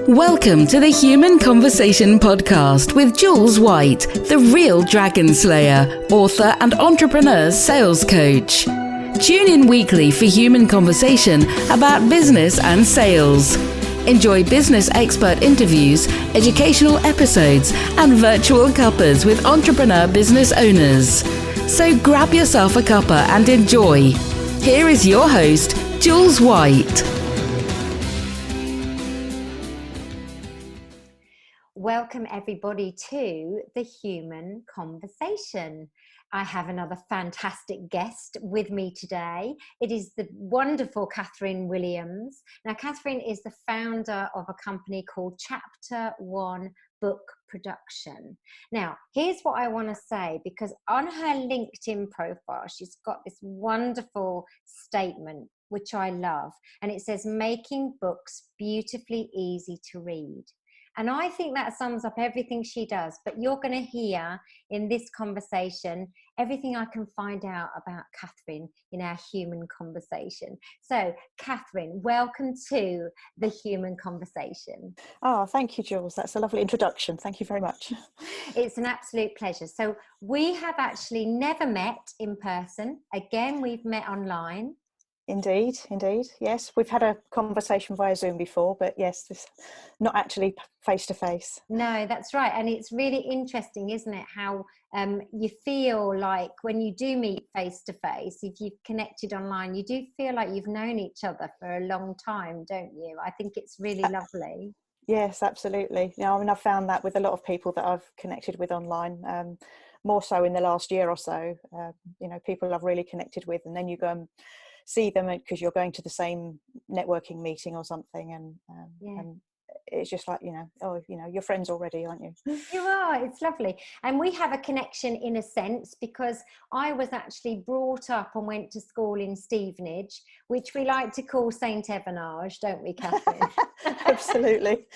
Welcome to the Human Conversation podcast with Jules White, the real dragon slayer, author and entrepreneur sales coach. Tune in weekly for human conversation about business and sales. Enjoy business expert interviews, educational episodes, and virtual cuppers with entrepreneur business owners. So grab yourself a cuppa and enjoy. Here is your host, Jules White. Welcome everybody to the Human Conversation. I have another fantastic guest with me today. It is the wonderful Catherine Williams. Now, Catherine is the founder of a company called Chapter One Book Production. Now, here's what I want to say, because on her LinkedIn profile, she's got this wonderful statement, which I love. And it says, making books beautifully easy to read. And I think that sums up everything she does. But you're going to hear in this conversation everything I can find out about Catherine in our Human Conversation. So, Catherine, welcome to the Human Conversation. Oh, thank you, Jules. That's a lovely introduction. Thank you very much. It's an absolute pleasure. So we have actually never met in person. Again, we've met online. Indeed. Yes, we've had a conversation via Zoom before, but yes, this not actually face to face. No, that's right. And it's really interesting, isn't it? How you feel like when you do meet face to face, if you've connected online, you do feel like you've known each other for a long time, don't you? I think it's really lovely. Yes, absolutely. I mean, I've found that with a lot of people that I've connected with online, more so in the last year or so. People I've really connected with, and then you go and see them because you're going to the same networking meeting or something, and it's just like, you're friends already, aren't you? You are. It's lovely. And we have a connection in a sense because I was actually brought up and went to school in Stevenage, which we like to call Saint Evanage, don't we, Catherine? Absolutely.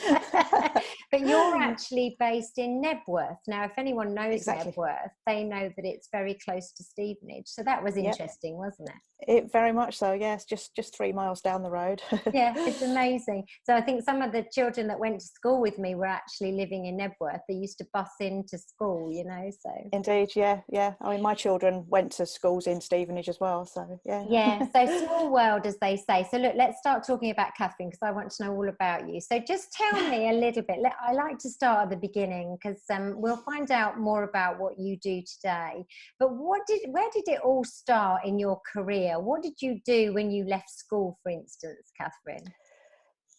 But you're actually based in Nebworth. Now, if anyone knows Exactly. Nebworth, they know that it's very close to Stevenage. So that was interesting, wasn't it? It very much so, yes. Just 3 miles down the road. Yeah, it's amazing. So I think some of the children that went to school with me were actually living in Nebworth. They used to bus into school, so. Indeed, yeah. I mean, my children went to schools in Stevenage as well, so yeah. Yeah, so small world, as they say. So look, let's start talking about Catherine, because I want to know all about you. So just tell me a little bit. I like to start at the beginning, because we'll find out more about what you do today. But where did it all start in your career? What did you do when you left school, for instance, Catherine?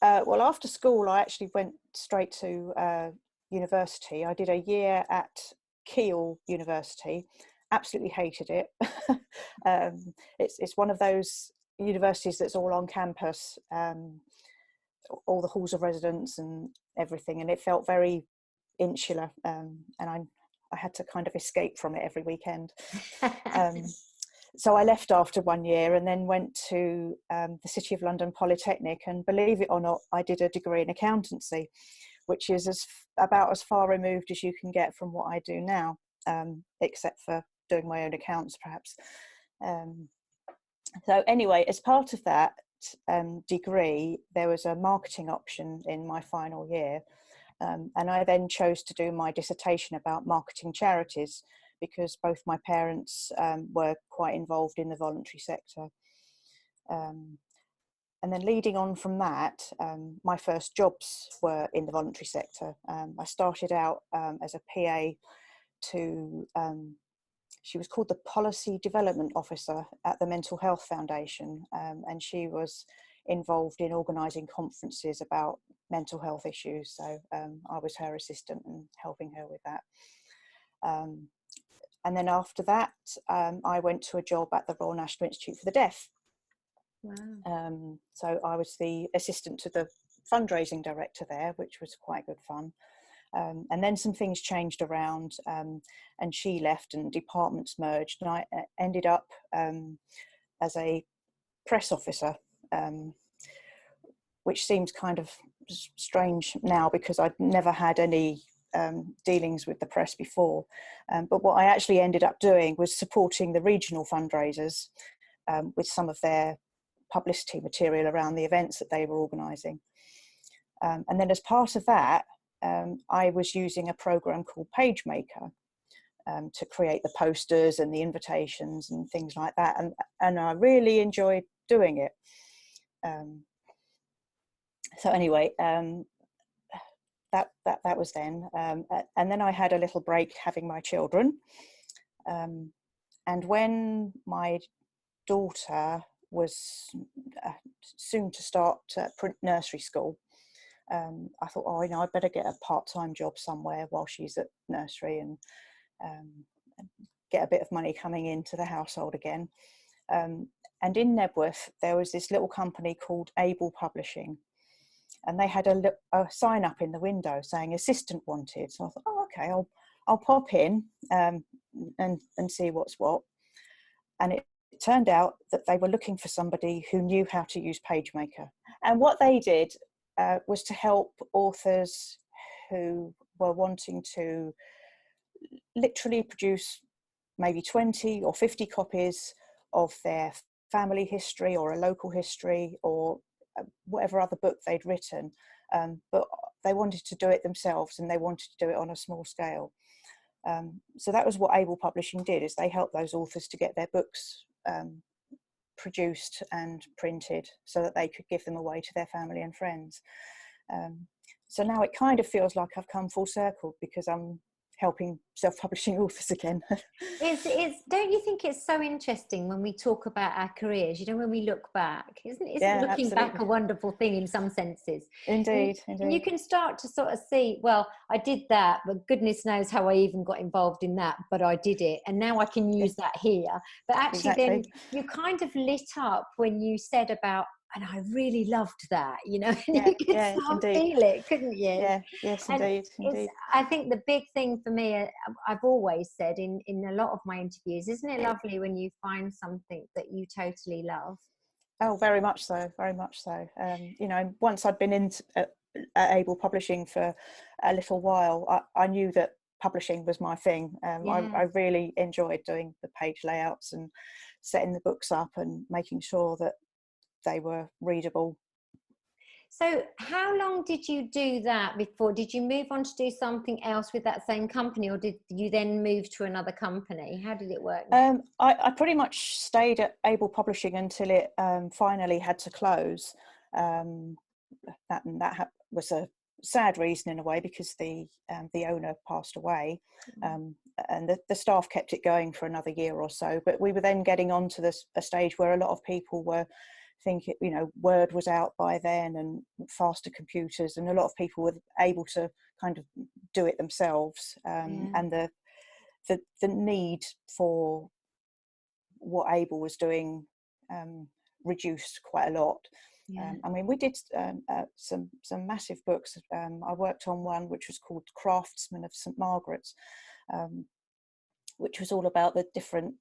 Well, after school, I actually went straight to university. I did a year at Keele University. Absolutely hated it. It's one of those universities that's all on campus, all the halls of residence and everything, and it felt very insular. And I had to kind of escape from it every weekend. So I left after 1 year and then went to the City of London Polytechnic, and believe it or not, I did a degree in accountancy, which is about as far removed as you can get from what I do now, except for doing my own accounts perhaps. So anyway, as part of that degree, there was a marketing option in my final year, and I then chose to do my dissertation about marketing charities, because both my parents were quite involved in the voluntary sector. And then leading on from that, my first jobs were in the voluntary sector. I started out as a PA to, she was called the Policy Development Officer at the Mental Health Foundation, and she was involved in organising conferences about mental health issues. So I was her assistant and helping her with that. And then after that, I went to a job at the Royal National Institute for the Deaf. Wow. So I was the assistant to the fundraising director there, which was quite good fun. And then some things changed around, and she left and departments merged, and I ended up as a press officer, which seems kind of strange now because I'd never had any dealings with the press before, but what I actually ended up doing was supporting the regional fundraisers with some of their publicity material around the events that they were organising. And then as part of that, I was using a program called PageMaker to create the posters and the invitations and things like that. And I really enjoyed doing it. So anyway, that was then. And then I had a little break having my children. And when my daughter was soon to start nursery school, I thought, oh, I better get a part-time job somewhere while she's at nursery and get a bit of money coming into the household again. And in Nebworth, there was this little company called Able Publishing, and they had a sign up in the window saying assistant wanted. So I thought, oh, okay, I'll pop in and see what's what. And it turned out that they were looking for somebody who knew how to use PageMaker. And what they did was to help authors who were wanting to literally produce maybe 20 or 50 copies of their family history or a local history or whatever other book they'd written, but they wanted to do it themselves and they wanted to do it on a small scale. So that was what Able Publishing did, is they helped those authors to get their books produced and printed so that they could give them away to their family and friends. So now it kind of feels like I've come full circle because I'm helping self-publishing authors again. Don't you think it's so interesting when we talk about our careers, when we look back, isn't looking absolutely. back a wonderful thing in some senses? Indeed. And you can start to sort of see, well, I did that, but goodness knows how I even got involved in that, but I did it, and now I can use that here. But actually then you kind of lit up when you said about, and I really loved that, and you could feel it, couldn't you? Yeah, yes, indeed. I think the big thing for me, I've always said in a lot of my interviews, isn't it lovely when you find something that you totally love? Oh, very much so, very much so. Once I'd been at Able Publishing for a little while, I knew that publishing was my thing. I really enjoyed doing the page layouts and setting the books up and making sure that they were readable. So how long did you do that before? Did you move on to do something else with that same company, or did you then move to another company? How did it work? I pretty much stayed at Able Publishing until it finally had to close. That was a sad reason in a way, because the owner passed away, and the staff kept it going for another year or so. But we were then getting on to a stage where a lot of people were thinking, Word was out by then and faster computers, and a lot of people were able to kind of do it themselves, and the need for what Able was doing reduced quite a lot. We did some massive books. I worked on one which was called Craftsman of St Margaret's, which was all about the different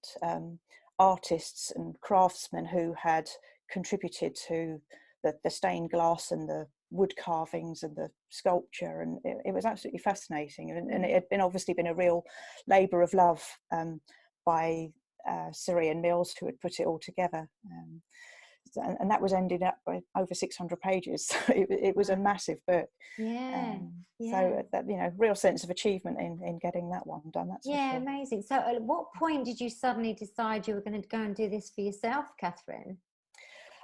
artists and craftsmen who had contributed to the stained glass and the wood carvings and the sculpture, and it was absolutely fascinating, and it had obviously been a real labour of love by Syrian Mills, who had put it all together, and that was ended up by over 600 pages. So it was a massive book. So that, real sense of achievement in getting that one done. That's for sure. Amazing. So at what point did you suddenly decide you were going to go and do this for yourself, Catherine?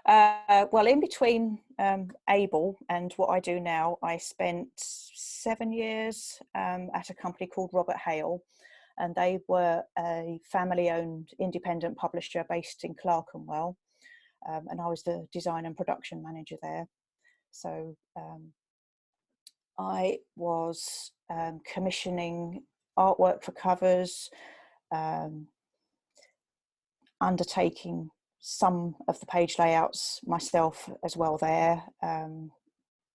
Well, in between Able and what I do now, I spent 7 years at a company called Robert Hale, and they were a family-owned independent publisher based in Clerkenwell, and I was the design and production manager there. So I was commissioning artwork for covers, undertaking some of the page layouts myself as well there,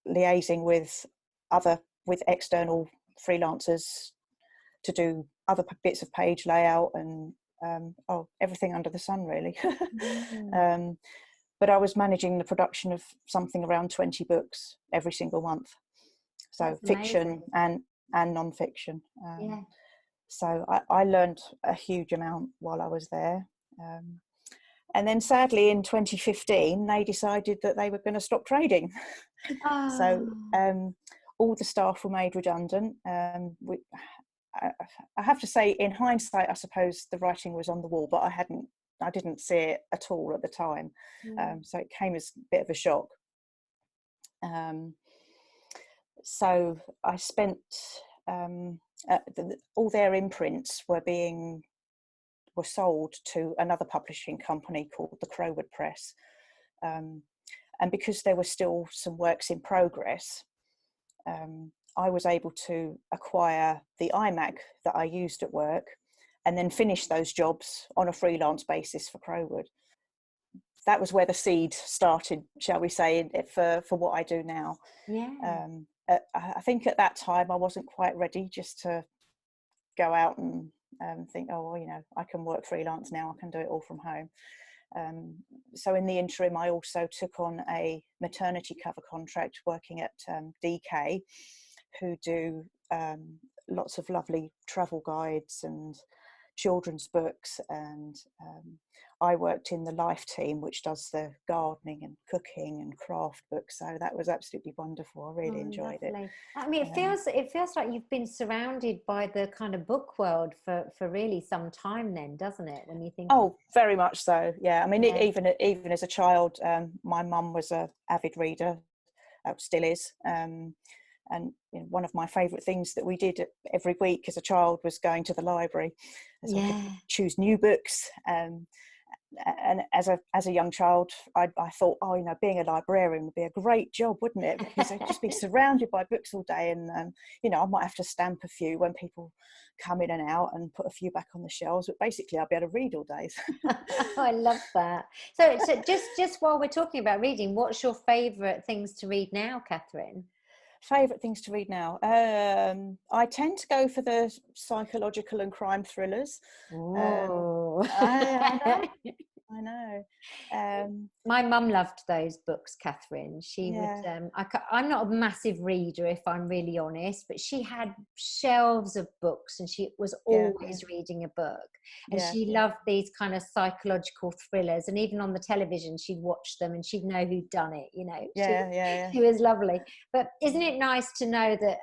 liaising with external freelancers to do other bits of page layout and everything under the sun really. But I was managing the production of something around 20 books every single month, so that's fiction and non-fiction. So I learned a huge amount while I was there. And then sadly in 2015, they decided that they were going to stop trading. So all the staff were made redundant. I have to say, in hindsight, I suppose the writing was on the wall, but I didn't see it at all at the time. So it came as a bit of a shock. So I spent all their imprints were sold to another publishing company called the Crowwood Press, and because there were still some works in progress, I was able to acquire the iMac that I used at work and then finish those jobs on a freelance basis for Crowwood. That was where the seed started, shall we say, for what I do now. Yeah. I think at that time I wasn't quite ready just to go out and think, oh, well, I can work freelance now, I can do it all from home. So in the interim, I also took on a maternity cover contract working at DK, who do lots of lovely travel guides and children's books, and I worked in the Life team, which does the gardening and cooking and craft books. So that was absolutely wonderful. I really enjoyed lovely. it. I mean, it feels like you've been surrounded by the kind of book world for really some time, then, doesn't it? When you think, oh, very much so. Yeah, I mean, even as a child, my mum was an avid reader, still is. And one of my favourite things that we did every week as a child was going to the library, so I could choose new books. And as a young child, I thought, being a librarian would be a great job, wouldn't it? Because I'd just be surrounded by books all day, and I might have to stamp a few when people come in and out, and put a few back on the shelves. But basically, I'll be able to read all day. I love that. So just while we're talking about reading, what's your favourite things to read now, Catherine? Favourite things to read now? I tend to go for the psychological and crime thrillers. I know. My mum loved those books, Catherine. She would. I'm not a massive reader, if I'm really honest, but she had shelves of books, and she was always reading a book. And she loved these kind of psychological thrillers. And even on the television, she'd watch them, and she'd know who'd done it. She was lovely. But isn't it nice to know that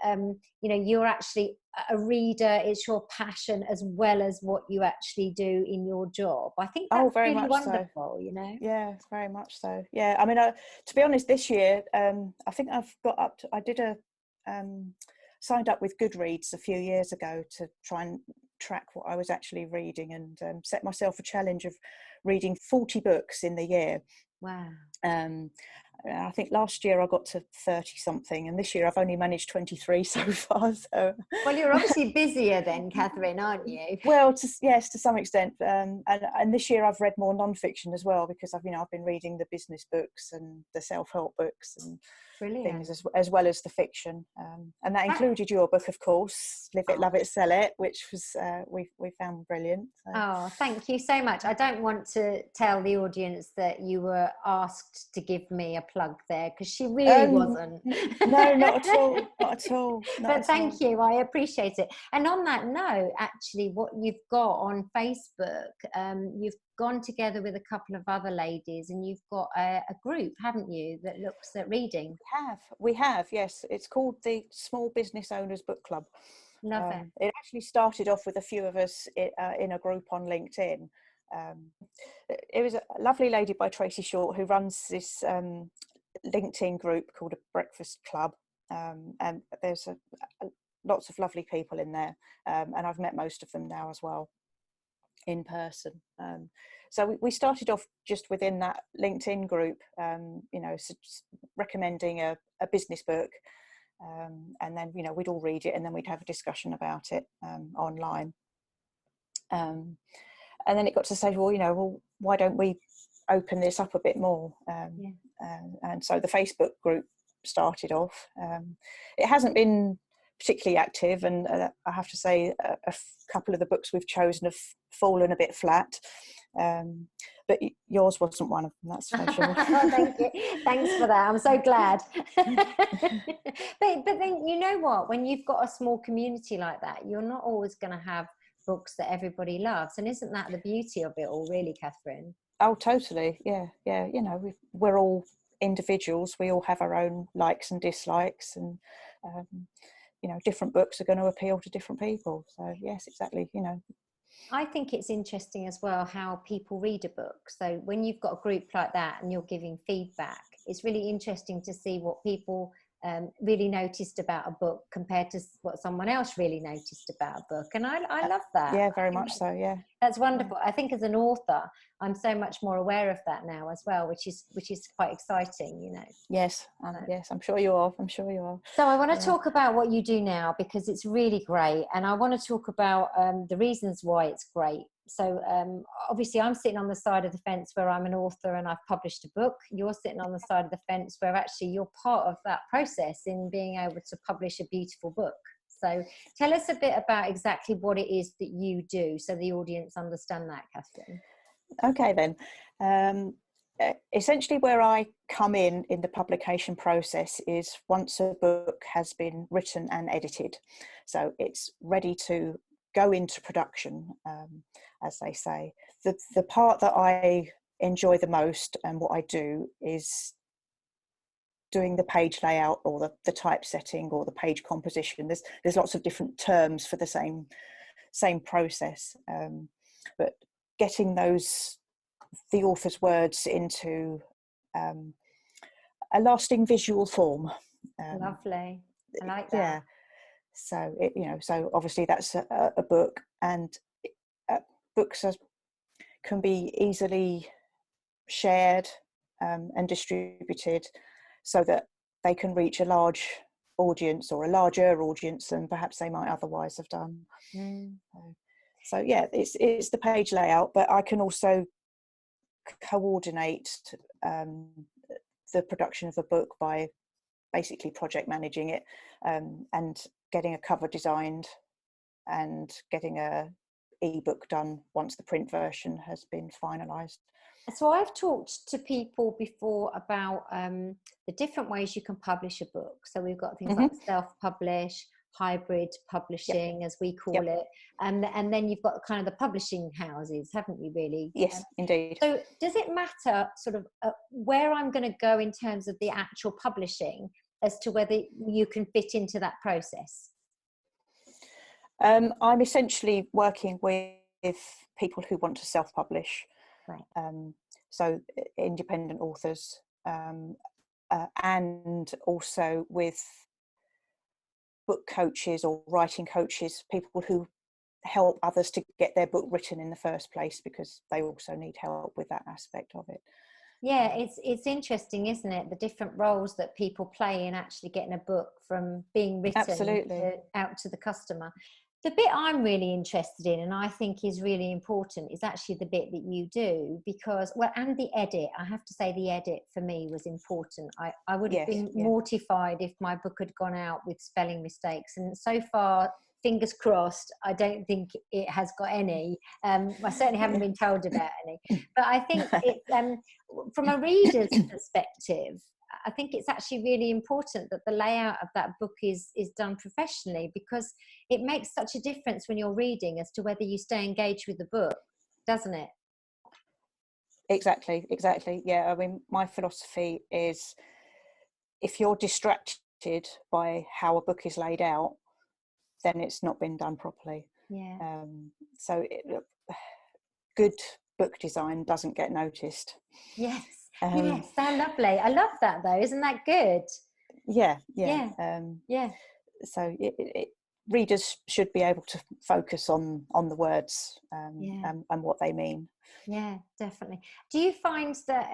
you're actually a reader? It's your passion as well as what you actually do in your job. I think that's very really much wonderful. So. Yeah, very much so. Yeah, I mean, to be honest, this year I think I've got up to. I did signed up with Goodreads a few years ago to try and track what I was actually reading, and set myself a challenge of reading 40 books in the year. Wow. I think last year I got to 30 something, and this year I've only managed 23 so far. So, well, you're obviously busier then, Catherine, aren't you? Well, yes, to some extent. And this year I've read more non-fiction as well, because I've been reading the business books and the self-help books and things as well as the fiction. And that included your book, of course, Live It, Love It, Sell It, which was we found brilliant. So. Oh, thank you so much. I don't want to tell the audience that you were asked to give me a plug there, because she really wasn't. No, not at all. Not at all. But thank you. I appreciate it. And on that note, actually, what you've got on Facebook, you've gone together with a couple of other ladies, and you've got a group, haven't you, that looks at reading? We have, yes. It's called the Small Business Owners Book Club. Love it. It actually started off with a few of us in a group on LinkedIn. It was a lovely lady by Tracy Short who runs this LinkedIn group called a Breakfast Club, and there's lots of lovely people in there, and I've met most of them now as well in person. So we started off just within that LinkedIn group, recommending a business book, and then we'd all read it, and then we'd have a discussion about it online. And then it got to say, well, why don't we open this up a bit more? And so the Facebook group started off. It hasn't been particularly active, and I have to say a couple of the books we've chosen have fallen a bit flat, but yours wasn't one of them, that's for sure. Thank you. Thanks for that. I'm so glad. But then, you know what, when you've got a small community like that, you're not always going to have books that everybody loves, and isn't that the beauty of it all, really, Catherine? Oh, totally. Yeah, yeah. You know, we're all individuals. We all have our own likes and dislikes, and um, you know, different books are going to appeal to different people. So yes, exactly. You know, I think it's interesting as well how people read a book. So when you've got a group like that and you're giving feedback, it's really interesting to see what people really noticed about a book compared to what someone else really noticed about a book. And I love that. yeah, very much so. Yeah, That's yeah. wonderful. I think as an author, I'm so much more aware of that now as well, which is quite exciting, you know. Yes, yes. I'm sure you are. I'm sure you are. So I want to Yeah. talk about what you do now because it's really great, and I want to talk about the reasons why it's great. So obviously, I'm sitting on the side of the fence where I'm an author and I've published a book. You're sitting on the side of the fence where actually you're part of that process in being able to publish a beautiful book. So tell us a bit about exactly what it is that you do, so the audience understand that, Catherine. Okay then. Essentially where I come in the publication process is once a book has been written and edited, so it's ready to go into production, as they say. The part that I enjoy the most and what I do is doing the page layout or the typesetting or the page composition. There's lots of different terms for the same process, but getting the author's words into a lasting visual form. Lovely. I like that. Yeah. So so obviously that's a book, and books can be easily shared and distributed so that they can reach a large audience or a larger audience than perhaps they might otherwise have done. So yeah, it's the page layout, but I can also coordinate the production of a book by basically project managing it, and getting a cover designed and getting a ebook done once the print version has been finalized. So I've talked to people before about the different ways you can publish a book. So we've got things like self-publish, hybrid publishing, as we call it, and then you've got kind of the publishing houses, haven't you, really? Yes, indeed. So does it matter sort of where I'm going to go in terms of the actual publishing as to whether you can fit into that process? I'm essentially working with people who want to self-publish. Right. So independent authors, and also with book coaches or writing coaches, people who help others to get their book written in the first place, because they also need help with that aspect of it. Yeah, it's interesting, isn't it? The different roles that people play in actually getting a book from being written out to the customer. The bit I'm really interested in, and I think is really important, is actually the bit that you do, because, well, and the edit. I have to say the edit for me was important. I would have been mortified if my book had gone out with spelling mistakes. And so far, fingers crossed, I don't think it has got any. I certainly haven't been told about any. But I think it, from a reader's perspective, I think it's actually really important that the layout of that book is done professionally, because it makes such a difference when you're reading as to whether you stay engaged with the book, doesn't it? Exactly. Yeah, I mean, my philosophy is if you're distracted by how a book is laid out, then it's not been done properly. Yeah. So good book design doesn't get noticed. Yes. Yes, so lovely. I love that though. Isn't that good? Yeah. So readers should be able to focus on the words and what they mean. Yeah, definitely. Do you find that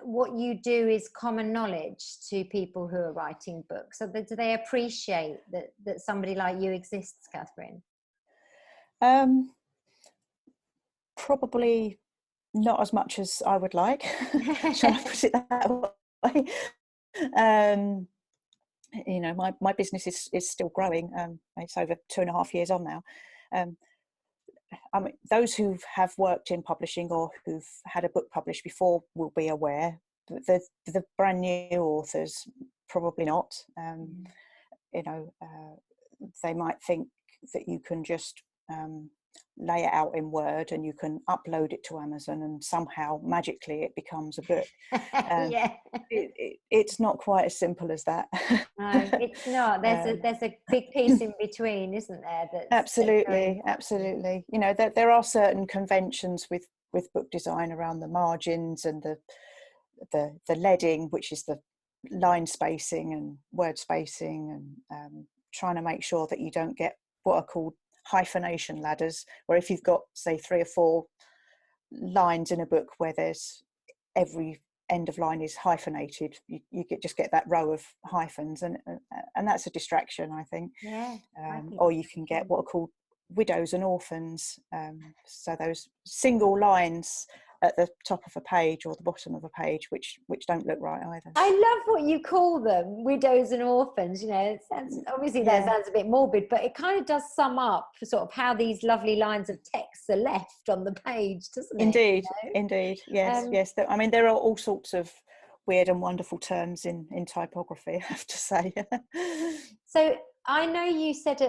what you do is common knowledge to people who are writing books? So do they appreciate that somebody like you exists, Catherine? Probably not as much as I would like. Shall I put it that way? You know, my business is still growing. It's over 2.5 years on now. I mean, those who have worked in publishing or who've had a book published before will be aware. The brand new authors, probably not. You know, they might think that you can just lay it out in Word, and you can upload it to Amazon, and somehow magically it becomes a book. Yeah. It's not quite as simple as that. No, it's not. There's a big piece in between, isn't there? Absolutely. You know, there are certain conventions with book design around the margins and the leading, which is the line spacing and word spacing, and trying to make sure that you don't get what are called hyphenation ladders, where if you've got, say, 3 or 4 lines in a book where there's every end of line is hyphenated, you just get that row of hyphens, and that's a distraction, I think. Yeah. Or you can get what are called widows and orphans, so those single lines at the top of a page or the bottom of a page, which don't look right either. I love what you call them, widows and orphans. You know, it sounds, obviously that sounds a bit morbid, but it kind of does sum up sort of how these lovely lines of text are left on the page, doesn't it? Indeed, You know? indeed, yes, yes. I mean, there are all sorts of weird and wonderful terms in typography, I have to say. So I know you said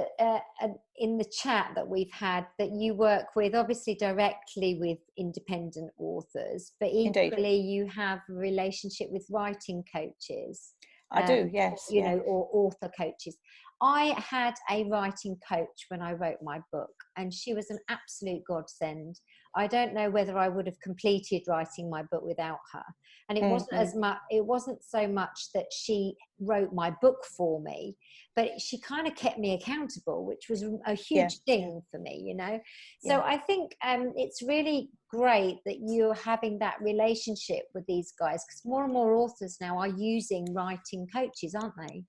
in the chat that we've had that you work with, obviously directly with independent authors, but equally you have a relationship with writing coaches. I do, yes. You know, or author coaches. I had a writing coach when I wrote my book, and she was an absolute godsend. I don't know whether I would have completed writing my book without her. And it wasn't so much that she wrote my book for me, but she kind of kept me accountable, which was a huge thing for me, you know. So I think it's really great that you're having that relationship with these guys, because more and more authors now are using writing coaches, aren't they?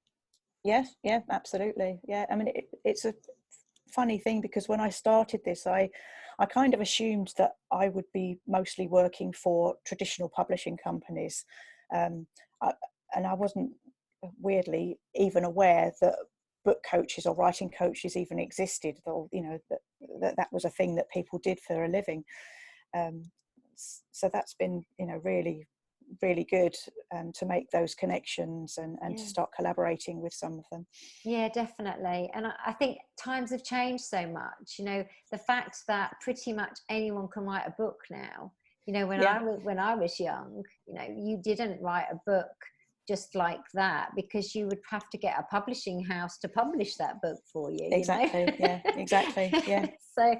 Yes, yeah, absolutely. Yeah, I mean, it's a funny thing, because when I started this, I kind of assumed that I would be mostly working for traditional publishing companies, and I wasn't, weirdly, even aware that book coaches or writing coaches even existed, or, you know, that was a thing that people did for a living. So that's been, you know, really good to make those connections and to start collaborating with some of them. Yeah, definitely. And I think times have changed so much, you know, the fact that pretty much anyone can write a book now. You know, when I was young, you know, you didn't write a book just like that, because you would have to get a publishing house to publish that book for you. Exactly. You know? Yeah, exactly. Yeah. So,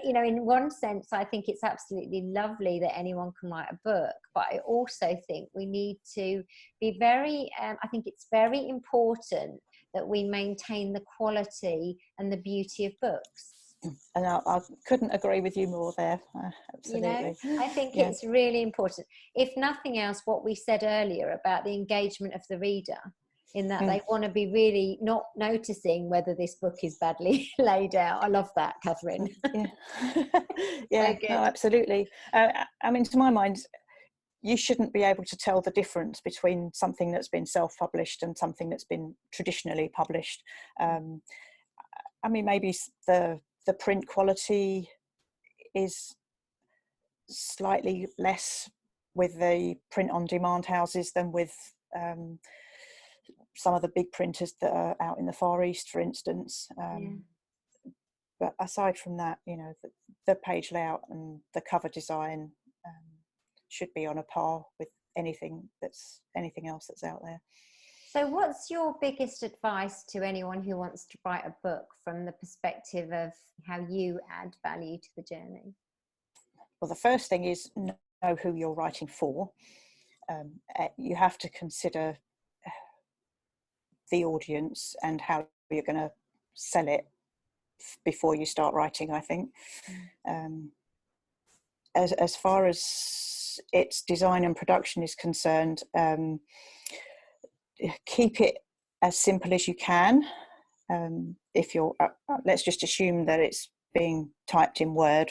you know, in one sense, I think it's absolutely lovely that anyone can write a book. But I also think we need to be very, I think it's very important that we maintain the quality and the beauty of books. And I couldn't agree with you more there. Absolutely. You know, I think it's really important. If nothing else, what we said earlier about the engagement of the reader, in that they want to be really not noticing whether this book is badly laid out. I love that, Catherine. Yeah, no, absolutely. I mean, to my mind, you shouldn't be able to tell the difference between something that's been self-published and something that's been traditionally published. I mean, maybe the print quality is slightly less with the print on demand houses than with some of the big printers that are out in the Far East, for instance. But aside from that, you know, the page layout and the cover design should be on a par with anything else that's out there. So what's your biggest advice to anyone who wants to write a book from the perspective of how you add value to the journey? Well, the first thing is know who you're writing for. You have to consider the audience and how you're going to sell it before you start writing, I think. As far as its design and production is concerned, keep it as simple as you can. If you're, let's just assume that it's being typed in Word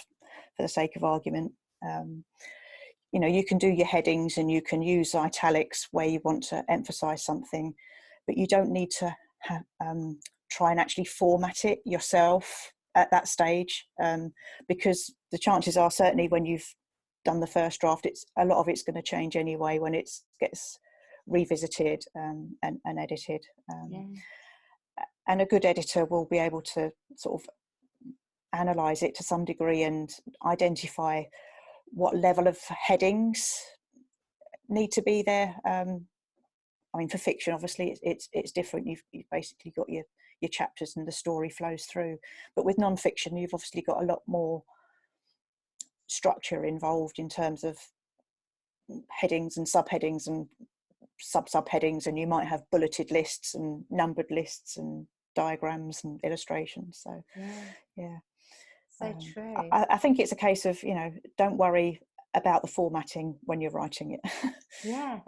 for the sake of argument. You know, you can do your headings and you can use italics where you want to emphasize something, but you don't need to try and actually format it yourself at that stage, because the chances are, certainly when you've done the first draft, a lot of it's going to change anyway when it gets revisited and edited. And a good editor will be able to sort of analyse it to some degree and identify what level of headings need to be there. I mean, for fiction, obviously, it's different. You've basically got your chapters and the story flows through. But with non-fiction, you've obviously got a lot more structure involved in terms of headings and subheadings and subheadings, and you might have bulleted lists and numbered lists and diagrams and illustrations. So yeah. So true. I think it's a case of, don't worry about the formatting when you're writing it. Yeah.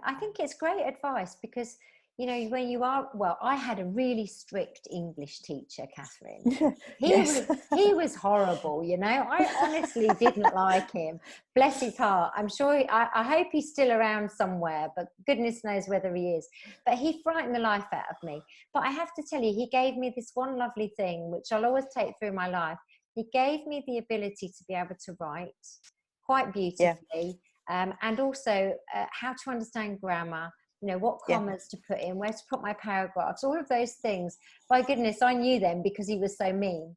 I think it's great advice because, when you are, I had a really strict English teacher, Catherine. He was horrible, I honestly didn't like him. Bless his heart. I'm sure, I hope he's still around somewhere, but goodness knows whether he is. But he frightened the life out of me. But I have to tell you, he gave me this one lovely thing, which I'll always take through my life. He gave me the ability to be able to write quite beautifully, and also how to understand grammar, what commas to put in, where to put my paragraphs, all of those things. By goodness, I knew them because he was so mean.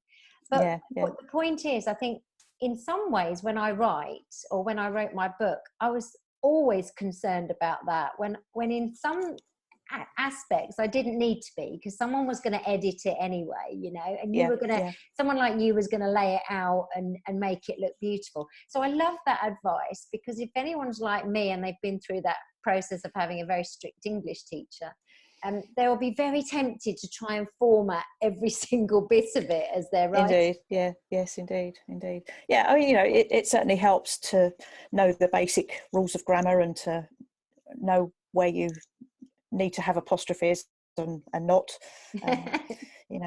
But what the point is, I think in some ways when I write or when I wrote my book, I was always concerned about that. When in some aspects I didn't need to be, because someone was going to edit it anyway, and you were going to, someone like you was going to lay it out and make it look beautiful. So I love that advice, because if anyone's like me and they've been through that process of having a very strict English teacher, they will be very tempted to try and format every single bit of it as they're writing. Indeed, yes, indeed. Yeah, I mean, it certainly helps to know the basic rules of grammar and to know where you need to have apostrophes and not. You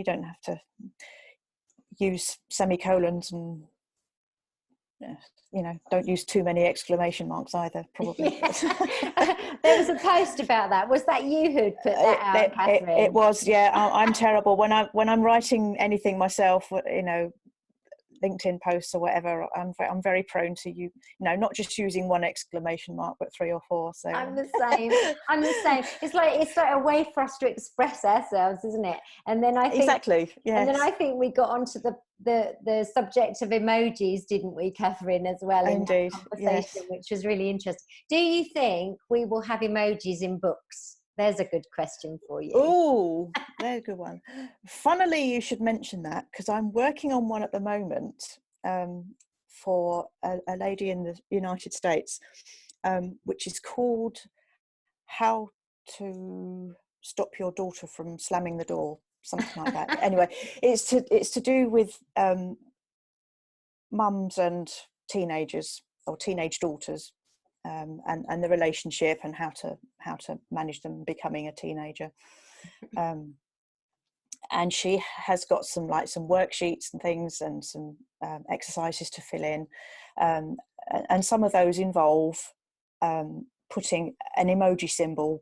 don't have to use semicolons and don't use too many exclamation marks either, probably. There was a post about that. Was that you who'd put that out, Catherine? It was, yeah. I'm terrible when I'm writing anything myself, LinkedIn posts or whatever. I'm very prone to not just using one exclamation mark but 3 or 4. So I'm the same. It's like a way for us to express ourselves, isn't it? And then I think exactly, yes. And then I think we got onto the subject of emojis, didn't we, Catherine, as well? Indeed, in that conversation, which was really interesting. Do you think we will have emojis in books? There's a good question for you. Oh, there's a good one. Funnily, you should mention that, because I'm working on one at the moment for a lady in the United States, which is called How to Stop Your Daughter from Slamming the Door, something like that. Anyway, it's to do with mums and teenagers or teenage daughters. And the relationship and how to manage them becoming a teenager, and she has got some worksheets and things and some exercises to fill in, and some of those involve putting an emoji symbol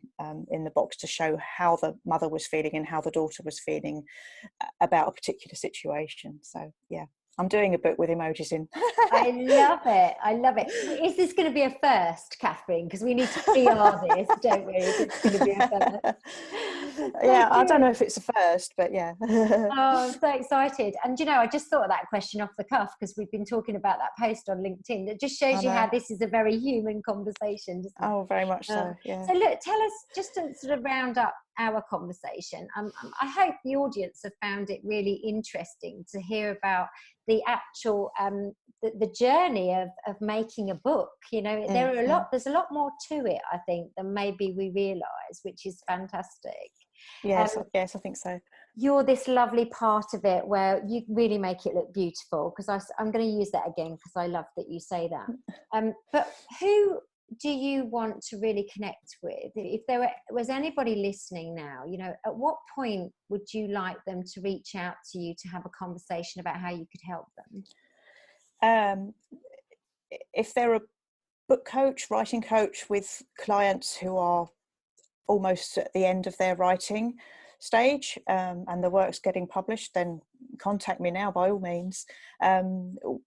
in the box to show how the mother was feeling and how the daughter was feeling about a particular situation. So yeah, I'm doing a book with emojis in. I love it. Is this going to be a first, Catherine? Because we need to PR this, don't we? It's going to be a first. Yeah, I don't know if it's a first, but yeah. Oh, I'm so excited. And I just thought of that question off the cuff because we've been talking about that post on LinkedIn. That just shows you how this is a very human conversation, doesn't it? Oh, very much so, yeah. So look, tell us, just to sort of round up our conversation, I hope the audience have found it really interesting to hear about the actual the journey of making a book. There's a lot more to it, I think, than maybe we realise, which is fantastic. Yes, I think so. You're this lovely part of it where you really make it look beautiful, because I'm going to use that again because I love that you say that. But who do you want to really connect with? If there was anybody listening now, at what point would you like them to reach out to you to have a conversation about how you could help them? If they're a book coach, writing coach with clients who are almost at the end of their writing stage, and the work's getting published, then contact me now by all means.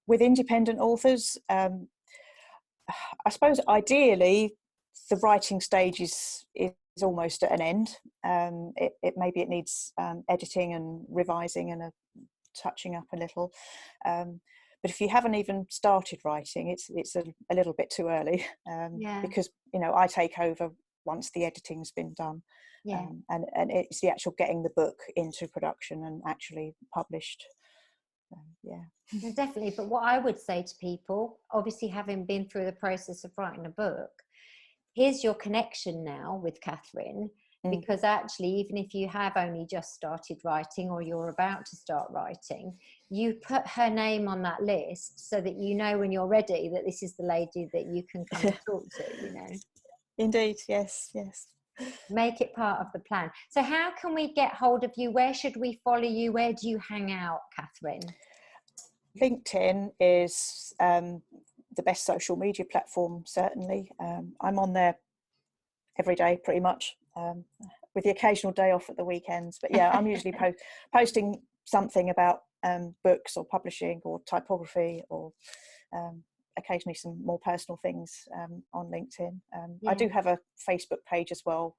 With independent authors, I suppose ideally the writing stage is almost at an end. Maybe it needs editing and revising and a touching up a little. But if you haven't even started writing, it's a little bit too early, because I take over once the editing's been done. And it's the actual getting the book into production and actually published. No, definitely. But what I would say to people, obviously having been through the process of writing a book, here's your connection now with Catherine, because actually, even if you have only just started writing or you're about to start writing, you put her name on that list so that when you're ready that this is the lady that you can come and talk to, Indeed, yes. Make it part of the plan. So how can we get hold of you? Where should we follow you? Where do you hang out, Catherine? LinkedIn is the best social media platform, certainly. I'm on there every day, pretty much, with the occasional day off at the weekends. But yeah, I'm usually posting something about books or publishing or typography or occasionally some more personal things on LinkedIn. I do have a Facebook page as well,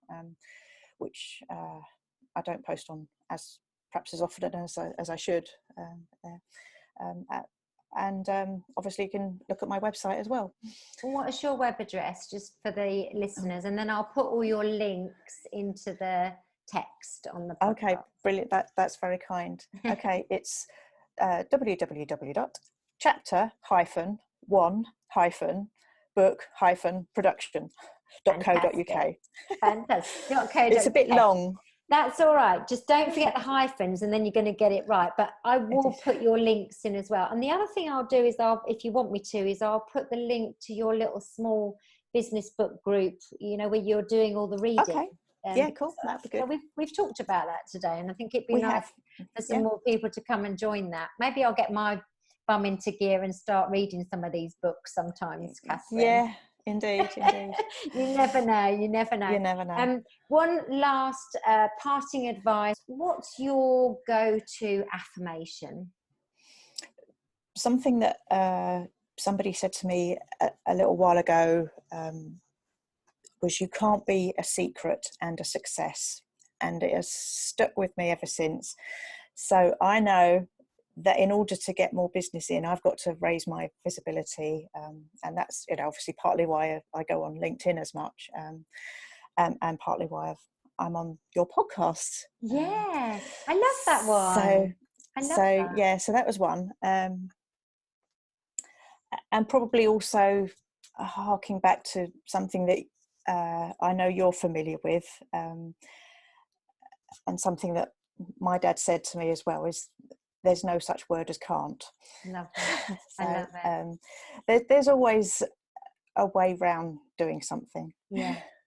which I don't post on perhaps as often as I should. And obviously you can look at my website as well. What is your web address, just for the listeners? And then I'll put all your links into the text on the podcast. Okay, brilliant. That's very kind. Okay, it's www.chapter-1-book-production.co.uk. Fantastic. It's a bit long. That's all right. Just don't forget the hyphens and then you're going to get it right. But I will put your links in as well. And the other thing I'll do is if you want me to, is I'll put the link to your little small business book group, where you're doing all the reading. Okay. Yeah, cool. That'd be good. So we've talked about that today, and I think it'd be nice for some more people to come and join that. Maybe I'll get my bum into gear and start reading some of these books sometimes, Catherine. Yeah. Indeed. You never know. You never know. One last parting advice. What's your go-to affirmation? Something that somebody said to me a little while ago was, you can't be a secret and a success. And it has stuck with me ever since. So I know that in order to get more business in, I've got to raise my visibility, and that's obviously partly why I go on LinkedIn as much, and partly why I'm on your podcast. Yeah, I love that one. So that was one, and probably also harking back to something that I know you're familiar with, and something that my dad said to me as well is, there's no such word as can't. Love it. I love it. There's always a way round doing something.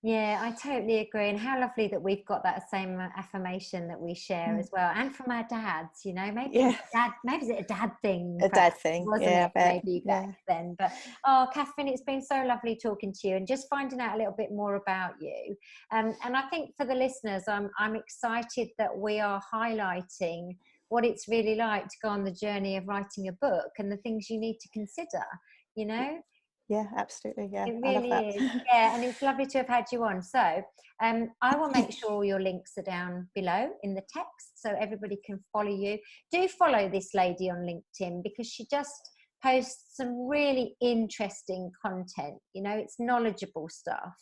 Yeah, I totally agree. And how lovely that we've got that same affirmation that we share as well, and from our dads. Maybe it's a dad thing. A dad thing, wasn't it? Maybe back then. But Catherine, it's been so lovely talking to you and just finding out a little bit more about you. And I think for the listeners, I'm excited that we are highlighting what it's really like to go on the journey of writing a book and the things you need to consider, Yeah, absolutely. Yeah, it really is. Yeah, and it's lovely to have had you on. So I will make sure all your links are down below in the text so everybody can follow you. Do follow this lady on LinkedIn, because she just posts some really interesting content. It's knowledgeable stuff.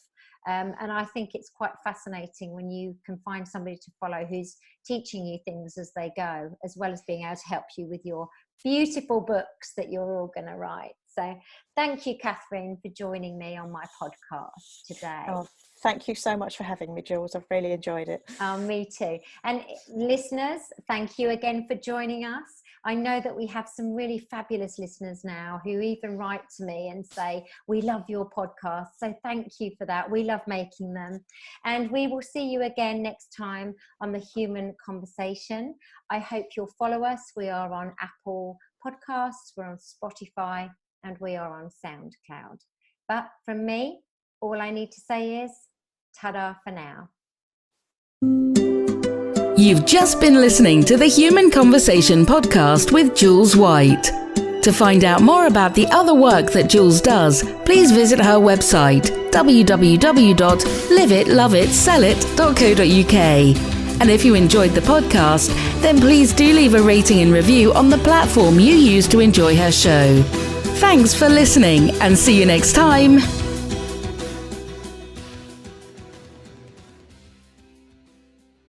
And I think it's quite fascinating when you can find somebody to follow who's teaching you things as they go, as well as being able to help you with your beautiful books that you're all going to write. So thank you, Catherine, for joining me on my podcast today. Oh, thank you so much for having me, Jules. I've really enjoyed it. Oh, me too. And listeners, thank you again for joining us. I know that we have some really fabulous listeners now who even write to me and say, we love your podcast. So thank you for that. We love making them. And we will see you again next time on The Human Conversation. I hope you'll follow us. We are on Apple Podcasts, we're on Spotify, and we are on SoundCloud. But from me, all I need to say is, ta-da for now. You've just been listening to the Human Conversation podcast with Jules White. To find out more about the other work that Jules does, please visit her website, www.liveitloveitsellit.co.uk. And if you enjoyed the podcast, then please do leave a rating and review on the platform you use to enjoy her show. Thanks for listening, and see you next time.